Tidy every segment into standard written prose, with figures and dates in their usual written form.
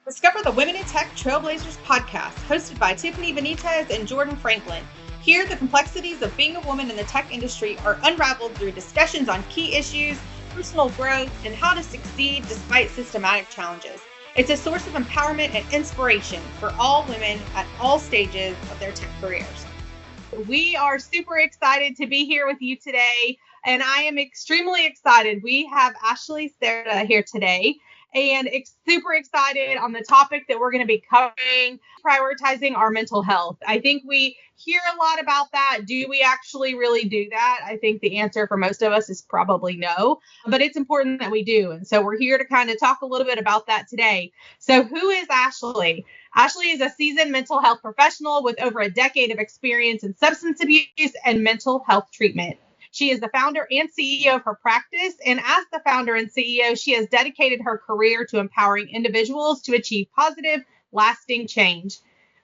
Discover the Women in Tech Trailblazers podcast, hosted by Tiffany, Benitez, and Jordan Franklin. Here, the complexities of being a woman in the tech industry are unraveled through discussions on key issues, personal growth, and how to succeed despite systematic challenges. It's a source of empowerment and inspiration for all women at all stages of their tech careers. We are super excited to be here with you today, and I am extremely excited. We have Ashley Cerda here today, and super excited on the topic that we're going to be covering, prioritizing our mental health. I think we hear a lot about that. Do we actually really do that? I think the answer for most of us is probably no, but it's important that we do. And so we're here to kind of talk a little bit about that today. So who is Ashley? Ashley is a seasoned mental health professional with over a decade of experience in substance abuse and mental health treatment. She is the founder and CEO of her practice, and as the founder and CEO, she has dedicated her career to empowering individuals to achieve positive, lasting change.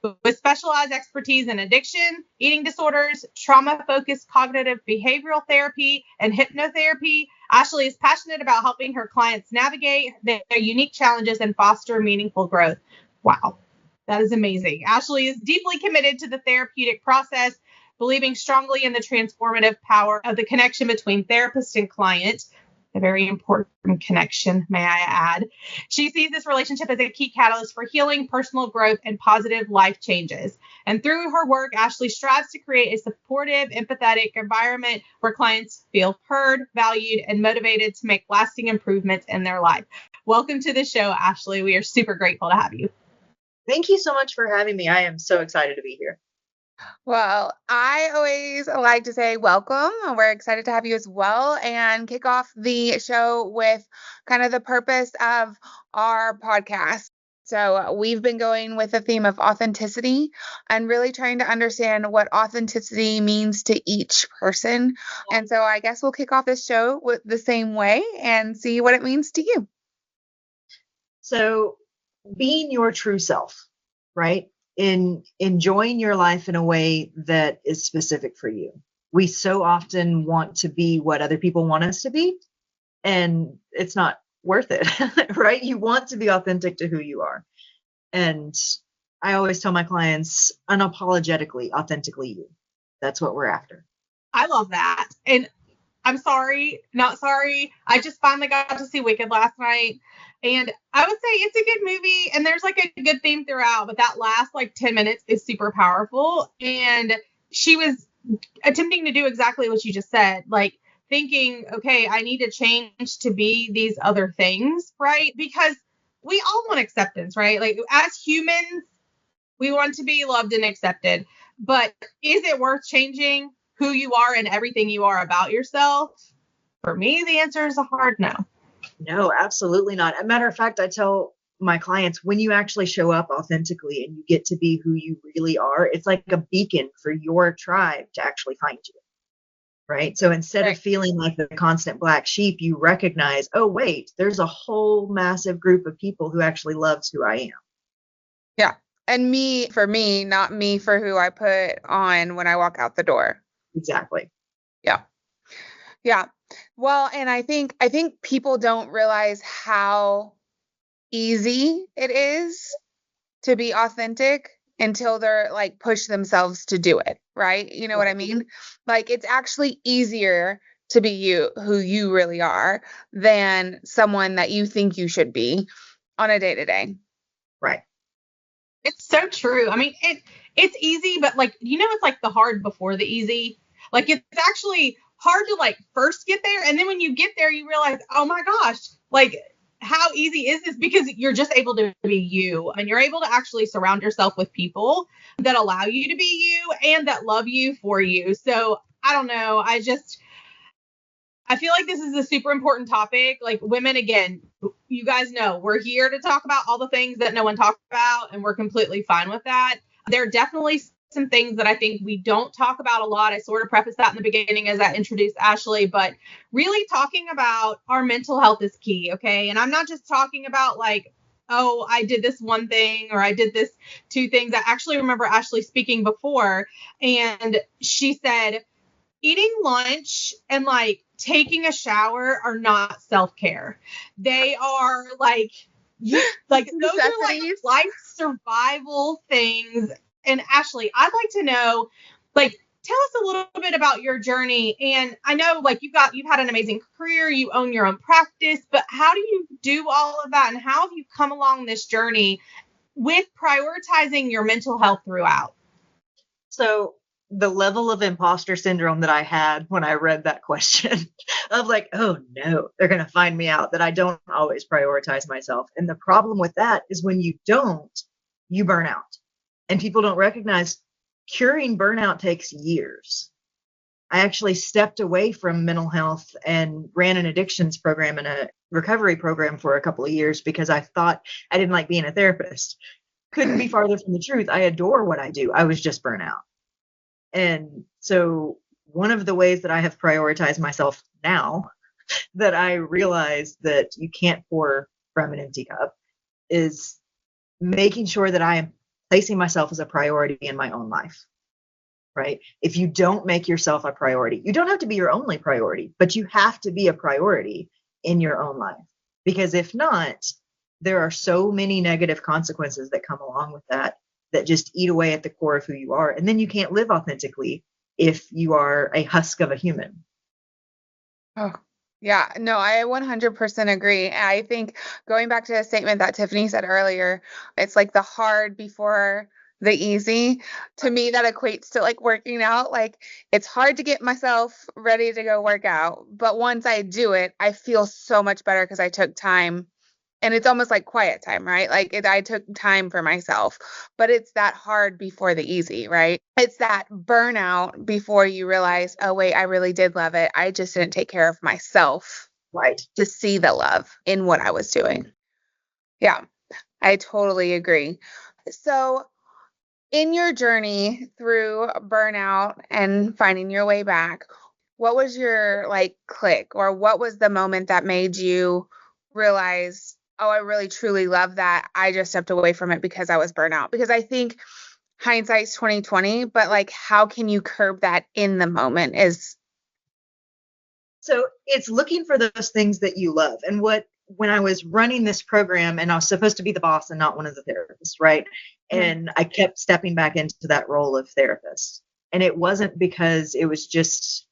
With specialized expertise in addiction, eating disorders, trauma-focused cognitive behavioral therapy, and hypnotherapy, Ashley is passionate about helping her clients navigate their unique challenges and foster meaningful growth. Wow, that is amazing. Ashley is deeply committed to the therapeutic process, believing strongly in the transformative power of the connection between therapist and client, a very important connection, may I add. She sees this relationship as a key catalyst for healing, personal growth, and positive life changes. And through her work, Ashley strives to create a supportive, empathetic environment where clients feel heard, valued, and motivated to make lasting improvements in their life. Welcome to the show, Ashley. We are super grateful to have you. Thank you so much for having me. I am so excited to be here. Well, I always like to say welcome. We're excited to have you as well, and kick off the show with kind of the purpose of our podcast. So we've been going with the theme of authenticity and really trying to understand what authenticity means to each person. And so I guess we'll kick off this show with the same way and see what it means to you. So being your true self, right? In enjoying your life in a way that is specific for you. We so often want to be what other people want us to be, and it's not worth it, right? You want to be authentic to who you are. And I always tell my clients, unapologetically, authentically you. That's what we're after. I love that. And I'm sorry, not sorry. I just finally got to see Wicked last night. And I would say it's a good movie, and there's like a good theme throughout, but that last 10 minutes is super powerful. And she was attempting to do exactly what you just said, thinking, okay, I need to change to be these other things, right? Because we all want acceptance, right? As humans, we want to be loved and accepted. But is it worth changing who you are and everything you are about yourself? For me, the answer is a hard no. No, absolutely not. As a matter of fact, I tell my clients, when you actually show up authentically and you get to be who you really are, it's like a beacon for your tribe to actually find you, right? So instead of feeling like the constant black sheep, you recognize, oh, wait, there's a whole massive group of people who actually loves who I am. Yeah. And me for me, not me for who I put on when I walk out the door. Exactly. Yeah. Yeah. Well, and I think people don't realize how easy it is to be authentic until they're push themselves to do it, right? You know what I mean? It's actually easier to be you, who you really are, than someone that you think you should be on a day-to-day. Right. It's so true. I mean, it's easy, but it's the hard before the easy. It's actually hard to first get there, and then when you get there you realize, oh my gosh, how easy is this? Because you're just able to be you, and you're able to actually surround yourself with people that allow you to be you and that love you for you. So I don't know, I feel like this is a super important topic. Women, again, you guys know we're here to talk about all the things that no one talks about, and we're completely fine with that. There are definitely some things that I think we don't talk about a lot. I sort of prefaced that in the beginning as I introduced Ashley, but really talking about our mental health is key, okay? And I'm not just talking about oh, I did this one thing or I did this two things. I actually remember Ashley speaking before, and she said eating lunch and taking a shower are not self-care. They are Like those are like Necessities. life survival things. And Ashley, I'd like to know, like, tell us a little bit about your journey. And I know like you've had an amazing career, you own your own practice, but how do you do all of that? And how have you come along this journey with prioritizing your mental health throughout? So the level of imposter syndrome that I had when I read that question of like, oh no, they're going to find me out that I don't always prioritize myself. And the problem with that is when you don't, you burn out. And people don't recognize curing burnout takes years. I actually stepped away from mental health and ran an addictions program and a recovery program for a couple of years because I thought I didn't like being a therapist. Couldn't be farther from the truth. I adore what I do. I was just burnout. And so one of the ways that I have prioritized myself now that I realize that you can't pour from an empty cup is making sure that I am placing myself as a priority in my own life, right? If you don't make yourself a priority, you don't have to be your only priority, but you have to be a priority in your own life. Because if not, there are so many negative consequences that come along with that just eat away at the core of who you are. And then you can't live authentically if you are a husk of a human. Oh, yeah. No, I 100% agree. I think going back to a statement that Tiffany said earlier, it's like the hard before the easy. To me, that equates to like working out. Like it's hard to get myself ready to go work out. But once I do it, I feel so much better because I took time. And it's almost like quiet time, right? Like I took time for myself, but it's that hard before the easy, right? It's that burnout before you realize, oh, wait, I really did love it. I just didn't take care of myself. Right. To see the love in what I was doing. Yeah, I totally agree. So in your journey through burnout and finding your way back, what was your like click, or what was the moment that made you realize, oh, I really truly love that. I just stepped away from it because I was burnt out? Because I think hindsight's 2020, but like, how can you curb that in the moment is. So it's looking for those things that you love. And when I was running this program and I was supposed to be the boss and not one of the therapists, right? Mm-hmm. And I kept stepping back into that role of therapist. And it wasn't because it was just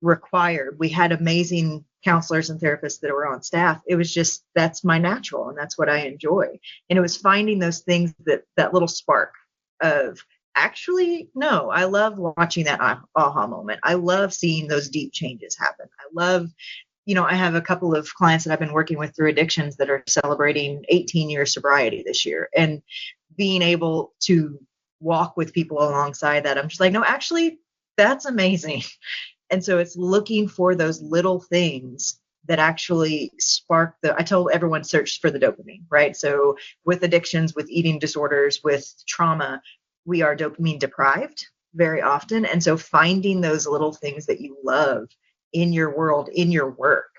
required. We had amazing counselors and therapists that were on staff. It was just, that's my natural and that's what I enjoy. And it was finding those things that little spark of actually, no, I love watching that aha moment. I love seeing those deep changes happen. I love, I have a couple of clients that I've been working with through addictions that are celebrating 18 years sobriety this year, and being able to walk with people alongside that. I'm just like, no, actually, that's amazing. And so it's looking for those little things that actually spark I told everyone search for the dopamine, right? So with addictions, with eating disorders, with trauma, we are dopamine deprived very often. And so finding those little things that you love in your world, in your work,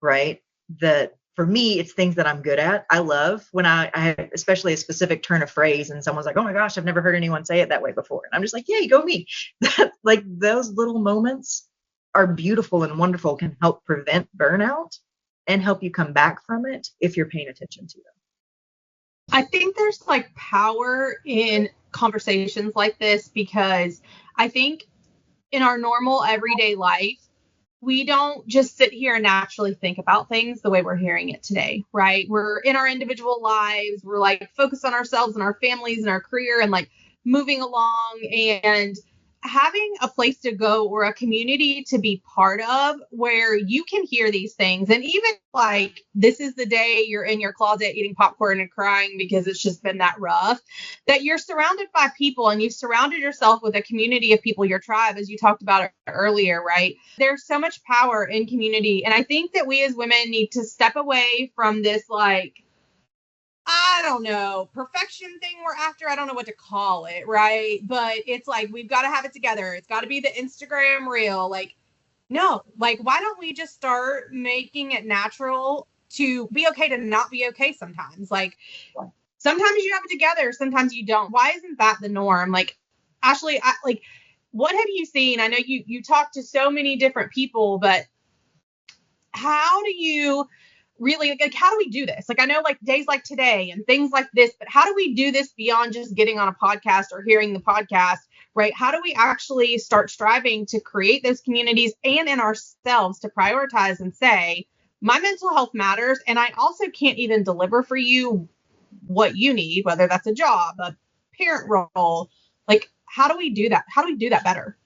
right? That for me, it's things that I'm good at. I love when I have especially a specific turn of phrase and someone's like, oh my gosh, I've never heard anyone say it that way before. And I'm just like, yay, go me. Like those little moments are beautiful and wonderful, can help prevent burnout and help you come back from it if you're paying attention to them. I think there's like power in conversations like this, because I think in our normal everyday life, we don't just sit here and naturally think about things the way we're hearing it today, right? We're in our individual lives. We're like focused on ourselves and our families and our career and like moving along, and having a place to go or a community to be part of where you can hear these things. And even like, this is the day you're in your closet eating popcorn and crying because it's just been that rough, that you're surrounded by people and you've surrounded yourself with a community of people, your tribe, as you talked about earlier, right? There's so much power in community. And I think that we as women need to step away from this, like, I don't know, perfection thing we're after. I don't know what to call it, right? But it's like, we've got to have it together. It's got to be the Instagram reel. Like, no, like, why don't we just start making it natural to be okay to not be okay sometimes? Like, sometimes you have it together, sometimes you don't. Why isn't that the norm? Like, Ashley, what have you seen? I know you talk to so many different people, but how do you really, like, how do we do this? Like, I know like days like today and things like this, but how do we do this beyond just getting on a podcast or hearing the podcast, right? How do we actually start striving to create those communities and in ourselves to prioritize and say, my mental health matters. And I also can't even deliver for you what you need, whether that's a job, a parent role. Like, how do we do that? How do we do that better?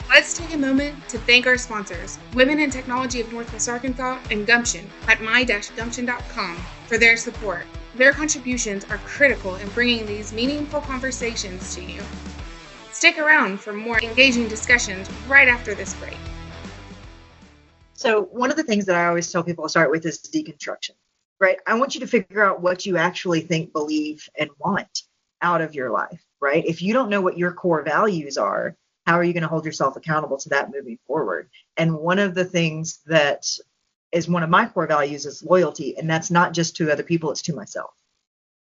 Let's take a moment to thank our sponsors, Women in Technology of Northwest Arkansas and Gumption at my-gumption.com for their support. Their contributions are critical in bringing these meaningful conversations to you. Stick around for more engaging discussions right after this break. So one of the things that I always tell people to start with is deconstruction, right? I want you to figure out what you actually think, believe, and want out of your life, right? If you don't know what your core values are, how are you going to hold yourself accountable to that moving forward? And one of the things that is one of my core values is loyalty. And that's not just to other people, it's to myself,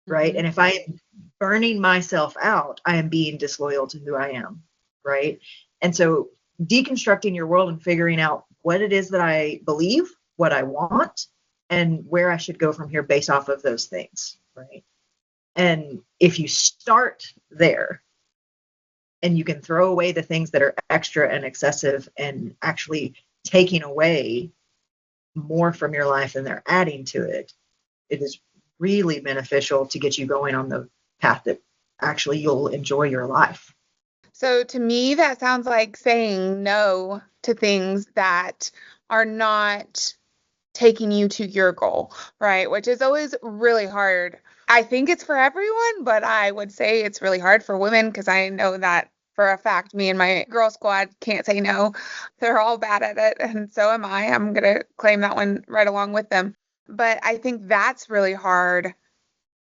right? Mm-hmm. And if I am burning myself out, I am being disloyal to who I am, right? And so deconstructing your world and figuring out what it is that I believe, what I want, and where I should go from here based off of those things, right? And if you start there, and you can throw away the things that are extra and excessive and actually taking away more from your life than they're adding to it, it is really beneficial to get you going on the path that actually you'll enjoy your life. So to me, that sounds like saying no to things that are not taking you to your goal, right? Which is always really hard. I think it's for everyone, but I would say it's really hard for women because I know that for a fact, me and my girl squad can't say no. They're all bad at it, and so am I. I'm going to claim that one right along with them. But I think that's really hard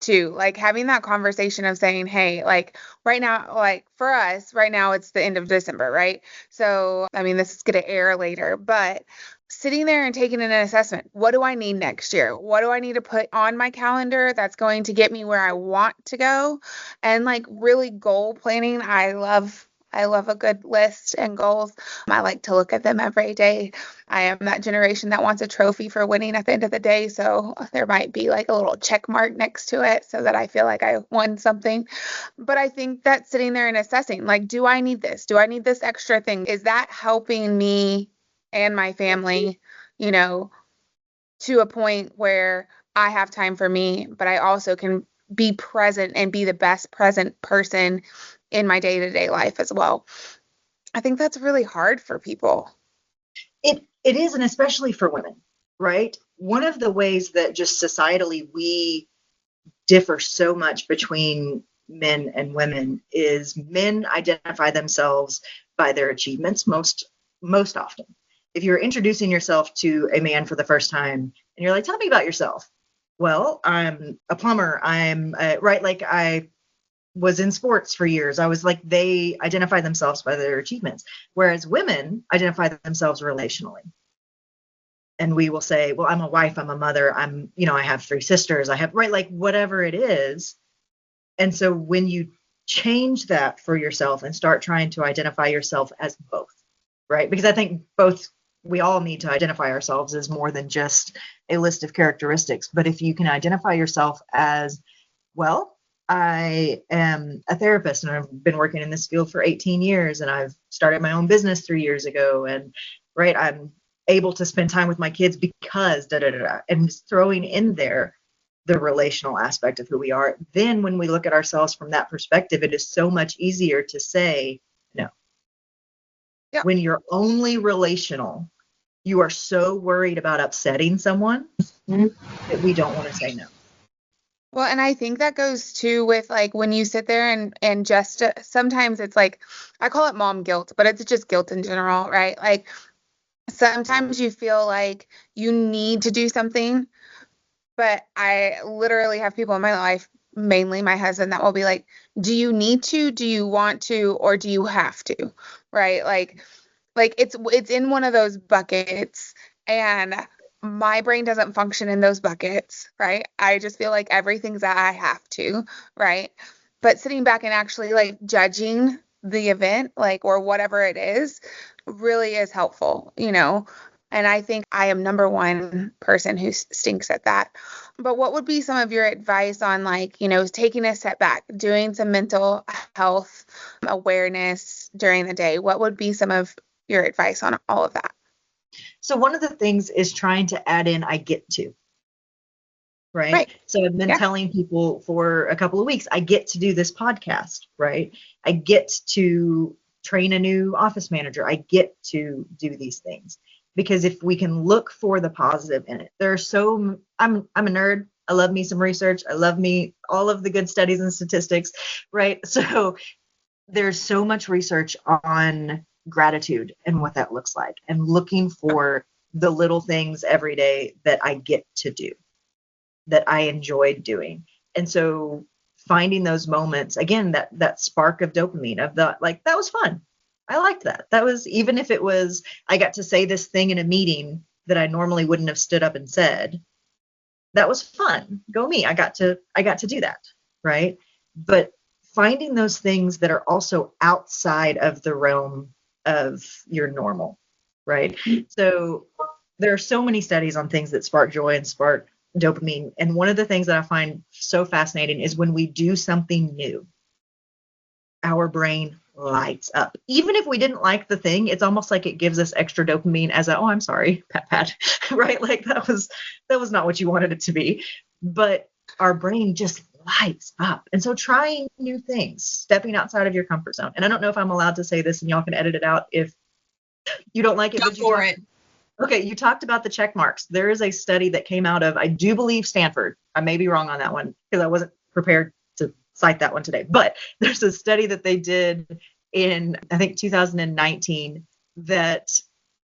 too, like having that conversation of saying, hey, like right now, like for us right now, it's the end of December, right? So, I mean, this is going to air later, but sitting there and taking an assessment. What do I need next year? What do I need to put on my calendar that's going to get me where I want to go? And like really goal planning. I love a good list and goals. I like to look at them every day. I am that generation that wants a trophy for winning at the end of the day. So there might be like a little check mark next to it so that I feel like I won something. But I think that sitting there and assessing, like, do I need this? Do I need this extra thing? Is that helping me and my family, you know, to a point where I have time for me, but I also can be present and be the best present person in my day-to-day life as well. I think that's really hard for people. It is, and especially for women, right? One of the ways that just societally we differ so much between men and women is men identify themselves by their achievements most often. If you're introducing yourself to a man for the first time and you're like, tell me about yourself. Well, I'm a plumber. I'm right. Like I was in sports for years. I was like, they identify themselves by their achievements. Whereas women identify themselves relationally. And we will say, well, I'm a wife, I'm a mother, I'm, I have 3 sisters, I have, right, like whatever it is. And so when you change that for yourself and start trying to identify yourself as both, right? Because I think we all need to identify ourselves as more than just a list of characteristics. But if you can identify yourself as, well, I am a therapist and I've been working in this field for 18 years and I've started my own business 3 years ago. And right, I'm able to spend time with my kids because and throwing in there the relational aspect of who we are. Then when we look at ourselves from that perspective, it is so much easier to say no. Yeah. When you're only relational, you are so worried about upsetting someone that we don't want to say no. Well, and I think that goes too with like when you sit there and just sometimes it's like, I call it mom guilt, but it's just guilt in general, right? Like sometimes you feel like you need to do something, but I literally have people in my life, mainly my husband, that will be like, do you need to, do you want to, or do you have to, right? Like it's in one of those buckets, and my brain doesn't function in those buckets, right? I just feel like everything's that I have to, right? But sitting back and actually like judging the event, like, or whatever it is, really is helpful, And I think I am number one person who stinks at that. But what would be some of your advice on, like, taking a step back, doing some mental health awareness during the day? What would be some of your advice on all of that? So one of the things is trying to add in, I get to. Right. So I've been telling people for a couple of weeks, I get to do this podcast, right? I get to train a new office manager. I get to do these things, because if we can look for the positive in it, I'm a nerd. I love me some research. I love me all of the good studies and statistics, right? So there's so much research on gratitude and what that looks like, and looking for the little things every day that I get to do, that I enjoyed doing. And so finding those moments, again, that spark of dopamine, of the, like, that was fun. I liked that. That was, even if it was, I got to say this thing in a meeting that I normally wouldn't have stood up and said, that was fun. Go me. I got to do that. Right. But finding those things that are also outside of the realm of your normal. Right. So there are so many studies on things that spark joy and spark dopamine. And one of the things that I find so fascinating is when we do something new, our brain lights up. Even if we didn't like the thing, it's almost like it gives us extra dopamine as a, oh, I'm sorry, pat, right? Like that was not what you wanted it to be. But our brain just lights up. And so trying new things, stepping outside of your comfort zone. And I don't know if I'm allowed to say this, and y'all can edit it out if you don't like it. Go for it. Okay, you talked about the check marks. There is a study that came out of, I do believe, Stanford. I may be wrong on that one because I wasn't prepared to cite that one today. But there's a study that they did in, I think, 2019, that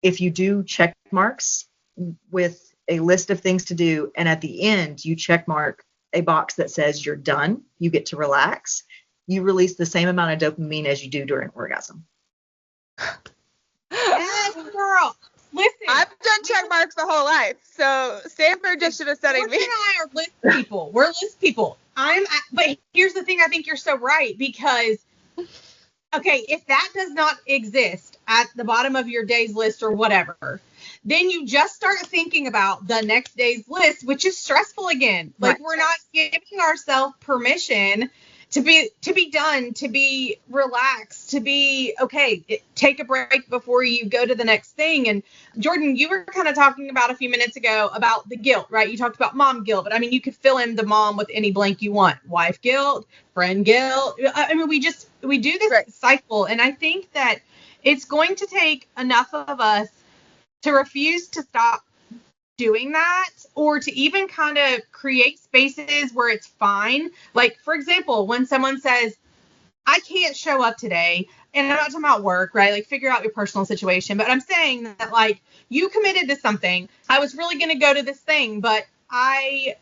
if you do check marks with a list of things to do, and at the end you check mark a box that says you're done, you get to relax, you release the same amount of dopamine as you do during orgasm. Yes, girl. Listen, I've done check marks the whole life, so Stanford just should have studied me. Jordan and I are list people. We're list people. But here's the thing. I think you're so right, because, okay, if that does not exist at the bottom of your day's list or whatever, then you just start thinking about the next day's list, which is stressful again. Like, we're not giving ourselves permission to be done, to be relaxed, to be okay, take a break before you go to the next thing. And Jordan, you were kind of talking about a few minutes ago about the guilt, right? You talked about mom guilt, but I mean, you could fill in the mom with any blank you want. Wife guilt, friend guilt. I mean, we do this cycle. And I think that it's going to take enough of us to refuse to stop doing that, or to even kind of create spaces where it's fine. Like, for example, when someone says, I can't show up today, and I'm not talking about work, right? Like, figure out your personal situation. But I'm saying that, like, you committed to something. I was really going to go to this thing, but I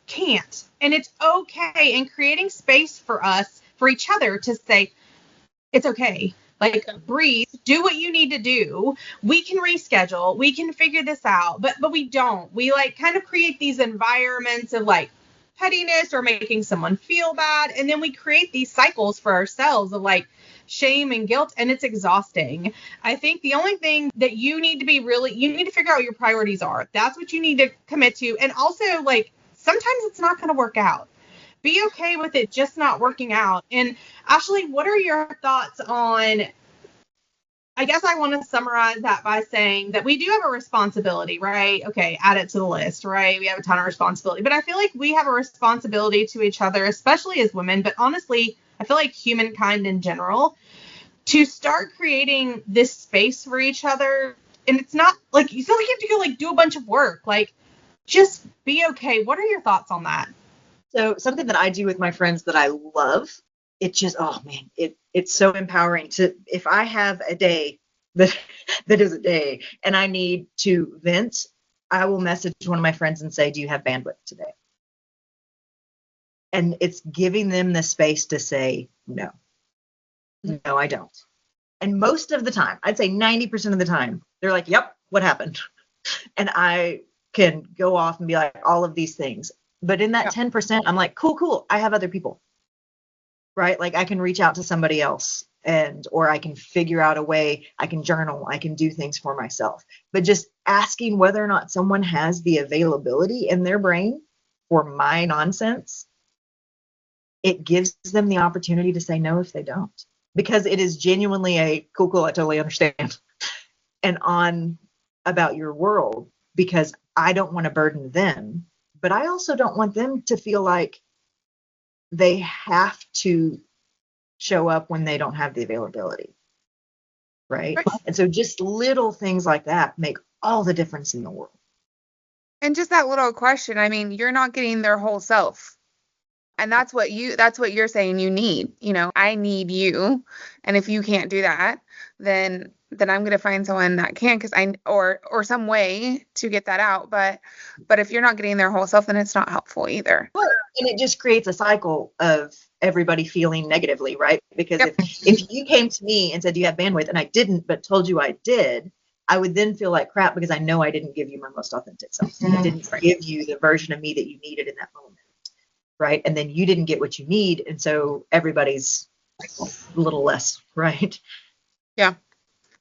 can't. And it's okay. And creating space for us, for each other to say, it's okay. Like, breathe, do what you need to do. We can reschedule. We can figure this out. But we don't. We, like, kind of create these environments of, like, pettiness or making someone feel bad. And then we create these cycles for ourselves of, like, shame and guilt. And it's exhausting. I think the only thing that you need to you need to figure out what your priorities are. That's what you need to commit to. And also, like, sometimes it's not going to work out. Be okay with it just not working out. And Ashley, what are your thoughts on, I guess I want to summarize that by saying that we do have a responsibility, right? Okay, add it to the list, right? We have a ton of responsibility, but I feel like we have a responsibility to each other, especially as women, but honestly, I feel like humankind in general, to start creating this space for each other. And it's not like, you feel like you have to go, like, do a bunch of work, like, just be okay. What are your thoughts on that? So something that I do with my friends that I love, it just, oh man, it's so empowering to, if I have a day that is a day and I need to vent, I will message one of my friends and say, do you have bandwidth today? And it's giving them the space to say, no, I don't. And most of the time, I'd say 90% of the time, they're like, yep, what happened? And I can go off and be like, all of these things. But in that 10%, I'm like, cool. I have other people, right? Like, I can reach out to somebody else or I can figure out a way, I can journal, I can do things for myself. But just asking whether or not someone has the availability in their brain for my nonsense, it gives them the opportunity to say no if they don't. Because it is genuinely a cool, I totally understand. And on about your world, because I don't want to burden them, but I also don't want them to feel like they have to show up when they don't have the availability. Right? And so just little things like that make all the difference in the world. And just that little question, I mean, you're not getting their whole self. And that's what you're saying you need. I need you. And if you can't do that, then I'm going to find someone that can, or some way to get that out. But if you're not getting their whole self, then it's not helpful either. Well, and it just creates a cycle of everybody feeling negatively, right? Because if you came to me and said, do you have bandwidth? And I didn't, but told you I did, I would then feel like crap because I know I didn't give you my most authentic self. I didn't give you the version of me that you needed in that moment. Right. And then you didn't get what you need. And so everybody's a little less, right? Yeah.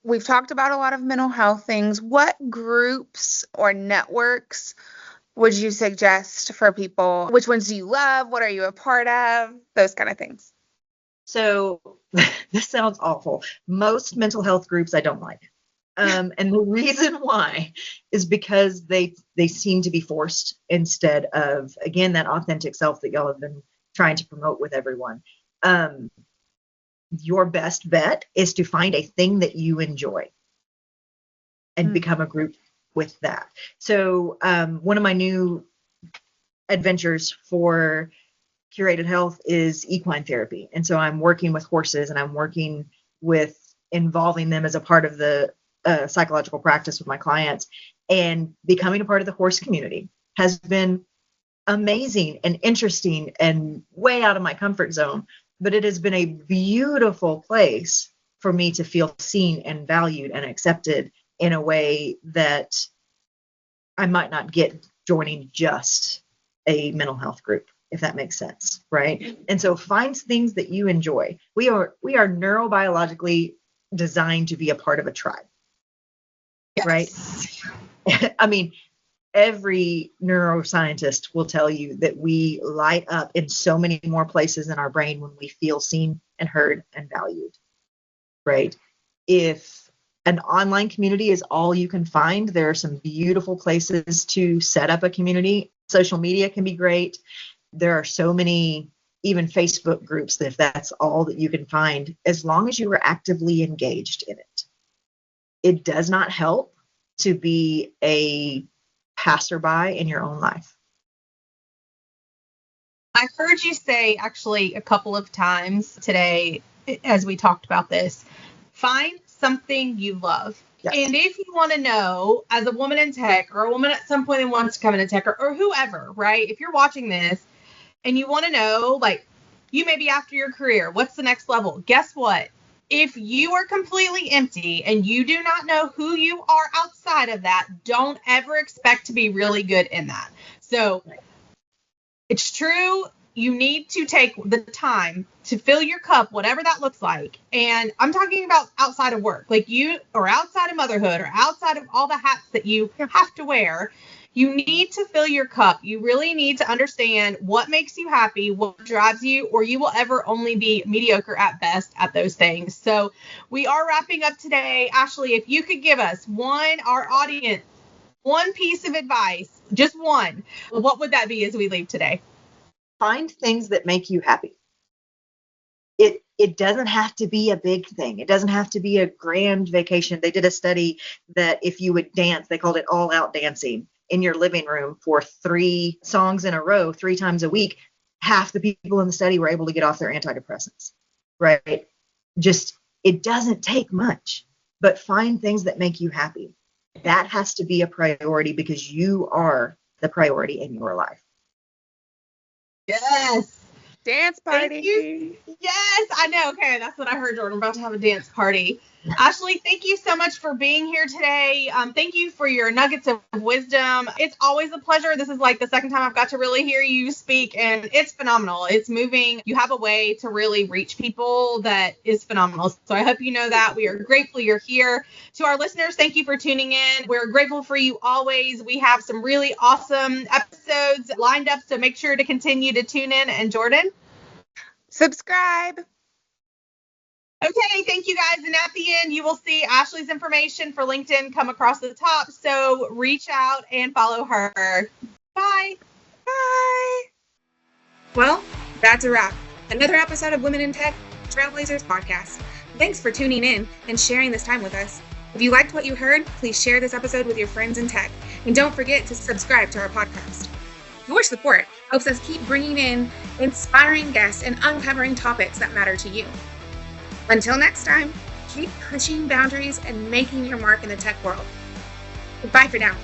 We've talked about a lot of mental health things. What groups or networks would you suggest for people? Which ones do you love? What are you a part of? Those kind of things. So this sounds awful. Most mental health groups I don't like. And the reason why is because they seem to be forced instead of, again, that authentic self that y'all have been trying to promote with everyone. Your best bet is to find a thing that you enjoy and become a group with that. So one of my new adventures for curated health is equine therapy. And so I'm working with horses and I'm working with involving them as a part of the psychological practice with my clients, and becoming a part of the horse community has been amazing and interesting and way out of my comfort zone. But it has been a beautiful place for me to feel seen and valued and accepted in a way that I might not get joining just a mental health group, if that makes sense, right? And so find things that you enjoy. We are neurobiologically designed to be a part of a tribe. Yes. Right? I mean, every neuroscientist will tell you that we light up in so many more places in our brain when we feel seen and heard and valued, right? If an online community is all you can find, there are some beautiful places to set up a community. Social media can be great. There are so many, even Facebook groups, that if that's all that you can find, as long as you are actively engaged in it. It does not help to be a passerby in your own life. I heard you say actually a couple of times today as we talked about this, find something you love. Yes. And if you want to know, as a woman in tech or a woman at some point that wants to come into tech or whoever, right? If you're watching this and you want to know, like, you may be after your career, what's the next level? Guess what? If you are completely empty and you do not know who you are outside of that, don't ever expect to be really good in that. So it's true. You need to take the time to fill your cup, whatever that looks like. And I'm talking about outside of work, like you, or outside of motherhood, or outside of all the hats that you have to wear. You need to fill your cup. You really need to understand what makes you happy, what drives you, or you will ever only be mediocre at best at those things. So we are wrapping up today. Ashley, if you could give us our audience, one piece of advice, just one, what would that be as we leave today? Find things that make you happy. It doesn't have to be a big thing. It doesn't have to be a grand vacation. They did a study that if you would dance, they called it all out dancing in your living room for 3 songs in a row, 3 times a week, half the people in the study were able to get off their antidepressants, right? Just, it doesn't take much, but find things that make you happy. That has to be a priority because you are the priority in your life. Yes. Dance party. Yes, I know. Okay, that's what I heard, Jordan. I'm about to have a dance party. Ashley, thank you so much for being here today. Thank you for your nuggets of wisdom. It's always a pleasure. This is like the second time I've got to really hear you speak, and it's phenomenal. It's moving. You have a way to really reach people that is phenomenal. So I hope you know that. We are grateful you're here. To our listeners, thank you for tuning in. We're grateful for you always. We have some really awesome episodes lined up, so make sure to continue to tune in. And Jordan? Subscribe. Okay, thank you guys. And at the end, you will see Ashley's information for LinkedIn come across the top. So reach out and follow her. Bye. Bye. Well, that's a wrap. Another episode of Women in Tech Trailblazers podcast. Thanks for tuning in and sharing this time with us. If you liked what you heard, please share this episode with your friends in tech. And don't forget to subscribe to our podcast. Your support helps us keep bringing in inspiring guests and uncovering topics that matter to you. Until next time, keep pushing boundaries and making your mark in the tech world. Goodbye for now.